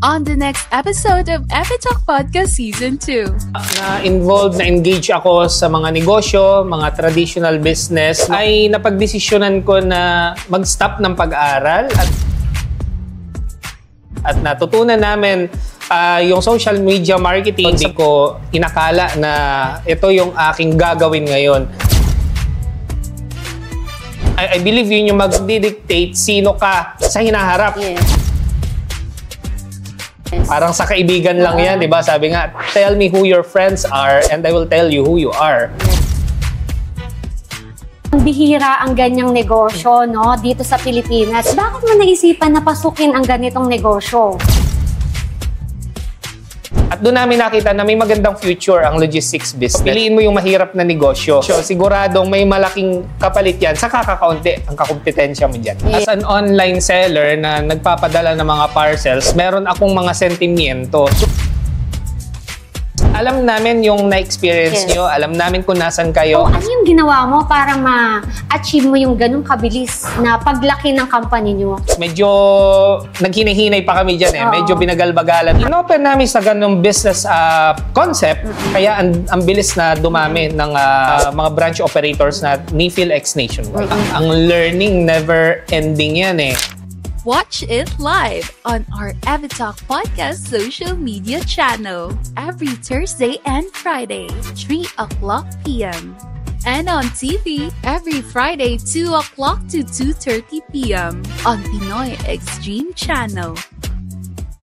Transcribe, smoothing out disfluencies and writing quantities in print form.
on the next episode of Epitalk Podcast Season 2. Na-involved, na-engage ako sa mga negosyo, mga traditional business, ay napagdesisyonan ko na mag-stop ng pag-aaral at natutunan namin yung social media marketing. Hindi ko inakala na ito yung aking gagawin ngayon. I believe yun yung mag-dictate sino ka sa hinaharap. Yes. Parang sa kaibigan lang yan, di ba? Sabi nga, tell me who your friends are and I will tell you who you are. Bihira ang ganyang negosyo, no, dito sa Pilipinas. Bakit mo naisipan na pasukin ang ganitong negosyo? At doon namin nakita na may magandang future ang logistics business. Piliin mo yung mahirap na negosyo. So, siguradong may malaking kapalit yan sa kakaunti ang kakumpetensya mo dyan. As an online seller na nagpapadala ng mga parcels, meron akong mga sentimiento. So, alam namin yung na-experience nyo, alam namin kung nasan kayo. Ano yung ginawa mo para ma-achieve mo yung ganung kabilis na paglaki ng company nyo? Medyo naghinahinay pa kami dyan medyo binagalbagalan. Inopen namin sa ganung business concept, kaya ang bilis na dumami ng mga branch operators na ni PhilX nationwide. Ang learning never ending yan Watch it live on our Epitalk Podcast social media channel every Thursday and Friday, 3 o'clock p.m. And on TV every Friday, 2 o'clock to 2:30 p.m. on Pinoy Extreme Channel.